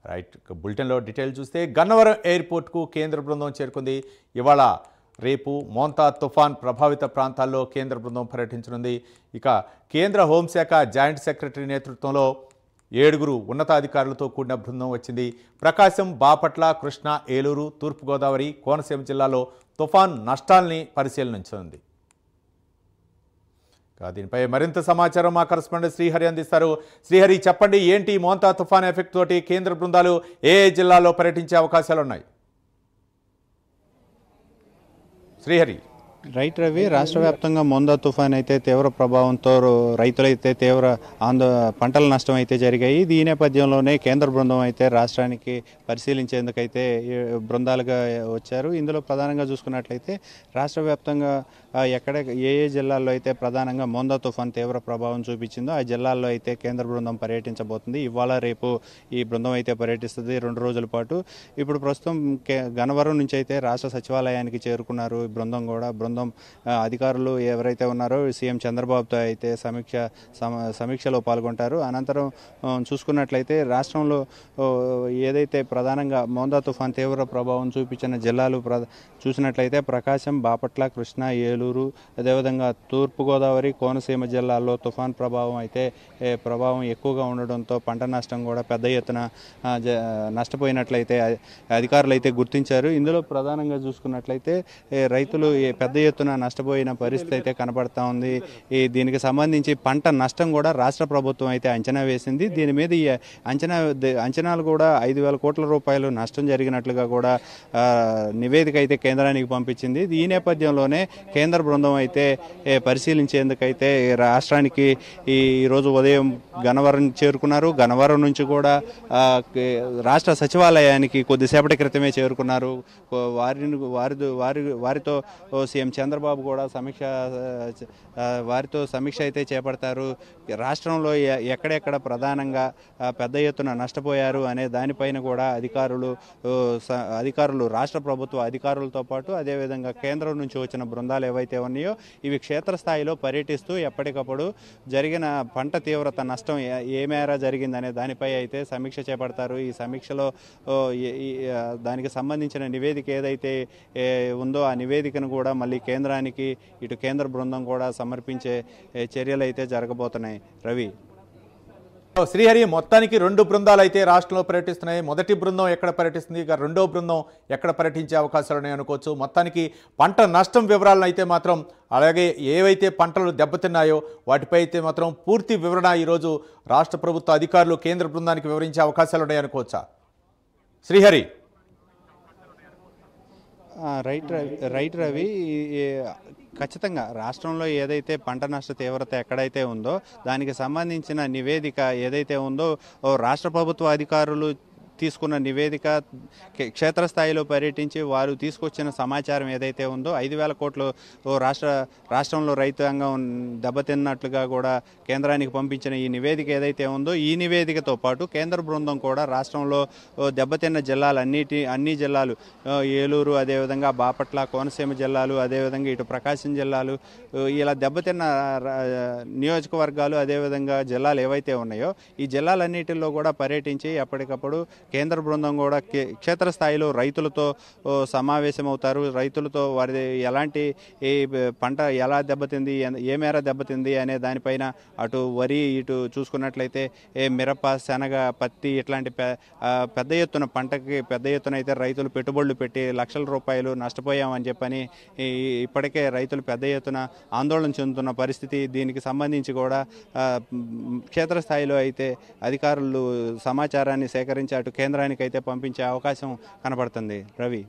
Right. బులెటిన్లో detail చూస్తే గన్నవరం ఎయిర్పోర్ట్కు కేంద్ర బృందం చేరుకుంది. ఇవాళ రేపు మోంతా తుఫాన్ ప్రభావిత ప్రాంతాల్లో కేంద్ర బృందం పర్యటించనుంది. ఇక కేంద్ర హోంశాఖ జాయింట్ సెక్రటరీ నేతృత్వంలో 7 ఉన్నతాధికారులతో కూడిన బృందం వచ్చింది. ప్రకాశం, బాపట్ల, కృష్ణా, ఏలూరు, తూర్పుగోదావరి, కోనసీమ జిల్లాలో తుఫాన్ నష్టాల్ని పరిశీలించనుంది. దీనిపై మరింత సమాచారం మా కరెస్పాండెంట్ శ్రీహరి అందిస్తారు. శ్రీహరి, చెప్పండి, ఏంటి మోంతా తుఫాన్ ఎఫెక్ట్ తోటి కేంద్ర బృందాలు ఏ జిల్లాలో పర్యటించే అవకాశాలు ఉన్నాయి? శ్రీహరి. రైట్ రవి, రాష్ట్ర వ్యాప్తంగా మోంతా తుఫాన్ అయితే తీవ్ర ప్రభావంతో రైతులైతే తీవ్ర పంటల నష్టం అయితే జరిగాయి. ఈ నేపథ్యంలోనే కేంద్ర బృందం అయితే రాష్ట్రానికి పరిశీలించేందుకైతే బృందాలుగా వచ్చారు. ఇందులో ప్రధానంగా చూసుకున్నట్లయితే రాష్ట్ర వ్యాప్తంగా ఎక్కడ ఏ జిల్లాల్లో అయితే ప్రధానంగా మోంతా తుఫాన్ తీవ్ర ప్రభావం చూపించిందో ఆ జిల్లాల్లో అయితే కేంద్ర బృందం పర్యటించబోతుంది. ఇవాళ రేపు ఈ బృందం అయితే పర్యటిస్తుంది 2 రోజుల పాటు. ఇప్పుడు ప్రస్తుతం గన్నవరం నుంచి అయితే రాష్ట్ర సచివాలయానికి చేరుకున్నారు ఈ బృందం కూడా. బృందం అధికారులు ఎవరైతే ఉన్నారో సీఎం చంద్రబాబుతో అయితే సమీక్షలో పాల్గొంటారు. అనంతరం చూసుకున్నట్లయితే రాష్ట్రంలో ఏదైతే ప్రధానంగా మోంతా తుఫాన్ తీవ్ర ప్రభావం చూపించిన జిల్లాలు చూసినట్లయితే ప్రకాశం, బాపట్ల, కృష్ణా, ఏలూరు, అదేవిధంగా తూర్పుగోదావరి, కోనసీమ జిల్లాల్లో తుఫాన్ ప్రభావం ఎక్కువగా ఉండడంతో పంట నష్టం కూడా పెద్ద ఎత్తున నష్టపోయినట్లయితే అధికారులు అయితే గుర్తించారు. ఇందులో ప్రధానంగా చూసుకున్నట్లయితే రైతులు పెద్ద ఎత్తున నష్టపోయిన పరిస్థితి అయితే కనబడతా ఉంది. దీనికి సంబంధించి పంట నష్టం కూడా రాష్ట్ర ప్రభుత్వం అయితే అంచనా వేసింది. దీని మీద ఈ అంచనాలు కూడా 5,000 కోట్ల రూపాయలు నష్టం జరిగినట్లుగా కూడా నివేదిక అయితే కేంద్రానికి పంపించింది. ఈ నేపథ్యంలోనే కేంద్ర బృందం అయితే పరిశీలించేందుకైతే రాష్ట్రానికి ఈరోజు ఉదయం గన్నవరం చేరుకున్నారు. గన్నవరం నుంచి కూడా రాష్ట్ర సచివాలయానికి కొద్దిసేపటి క్రితమే చేరుకున్నారు. వారితో సీఎం చంద్రబాబు కూడా వారితో సమీక్ష అయితే చేపడతారు. రాష్ట్రంలో ఎక్కడెక్కడ ప్రధానంగా పెద్ద ఎత్తున నష్టపోయారు అనే దానిపైన కూడా అధికారులు రాష్ట్ర ప్రభుత్వ అధికారులతో పాటు అదేవిధంగా కేంద్రం నుంచి వచ్చిన బృందాలు ఏవైతే ఉన్నాయో ఇవి క్షేత్రస్థాయిలో పర్యటిస్తూ ఎప్పటికప్పుడు జరిగిన పంట తీవ్రత నష్టం ఏ మేర జరిగిందనే దానిపై అయితే సమీక్ష చేపడతారు. ఈ సమీక్షలో దానికి సంబంధించిన నివేదిక ఏదైతే ఉందో ఆ నివేదికను కూడా మళ్ళీ కేంద్రానికి ఇటు కేంద్ర బృందం కూడా సమర్పించే చర్యలు అయితే జరగబోతున్నాయి. రవి. శ్రీహరి, మొత్తానికి 2 బృందాలు అయితే రాష్ట్రంలో పర్యటిస్తున్నాయి. మొదటి బృందం ఎక్కడ పర్యటిస్తుంది, ఇక రెండో బృందం ఎక్కడ పర్యటించే అవకాశాలు ఉన్నాయి అనుకోవచ్చు. మొత్తానికి పంట నష్టం వివరాలను అయితే మాత్రం, అలాగే ఏవైతే పంటలు దెబ్బతిన్నాయో వాటిపై అయితే మాత్రం పూర్తి వివరణ ఈరోజు రాష్ట్ర ప్రభుత్వ అధికారులు కేంద్ర బృందానికి వివరించే అవకాశాలు ఉన్నాయి అనుకోవచ్చా శ్రీహరి? రైట్ రవి, ఖచ్చితంగా రాష్ట్రంలో ఏదైతే పంట నష్ట తీవ్రత ఎక్కడైతే ఉందో దానికి సంబంధించిన నివేదిక ఏదైతే ఉందో రాష్ట్ర ప్రభుత్వ అధికారులు తీసుకున్న నివేదిక క్షేత్రస్థాయిలో పర్యటించి వారు తీసుకొచ్చిన సమాచారం ఏదైతే ఉందో 5,000 కోట్లు రాష్ట్రంలో రైతాంగం దెబ్బతిన్నట్లుగా కూడా కేంద్రానికి పంపించిన ఈ నివేదిక ఏదైతే ఉందో ఈ నివేదికతో పాటు కేంద్ర బృందం కూడా రాష్ట్రంలో దెబ్బతిన్న అన్ని జిల్లాలు ఏలూరు, అదేవిధంగా బాపట్ల, కోనసీమ జిల్లాలు, అదేవిధంగా ఇటు ప్రకాశం జిల్లాలు, ఇలా దెబ్బతిన్న నియోజకవర్గాలు, అదేవిధంగా జిల్లాలు ఏవైతే ఉన్నాయో ఈ జిల్లాలన్నిటిలో కూడా పర్యటించి ఎప్పటికప్పుడు కేంద్ర బృందం కూడా క్షేత్రస్థాయిలో రైతులతో సమావేశమవుతారు. రైతులతో వారి ఎలాంటి పంట ఎలా దెబ్బతింది, ఏ మేర దెబ్బతింది అనే దానిపైన అటు వరి, ఇటు చూసుకున్నట్లయితే మిరప, శనగ, పత్తి ఇట్లాంటి పెద్ద ఎత్తున పంటకి పెద్ద ఎత్తున అయితే రైతులు పెట్టుబడులు పెట్టి లక్షల రూపాయలు నష్టపోయామని చెప్పని ఇప్పటికే రైతులు పెద్ద ఎత్తున ఆందోళన చెందుతున్న పరిస్థితి. దీనికి సంబంధించి కూడా క్షేత్రస్థాయిలో అయితే అధికారులు సమాచారాన్ని సేకరించి అటు కేంద్రానికి అయితే పంపించే అవకాశం కనబడుతుంది. రవి.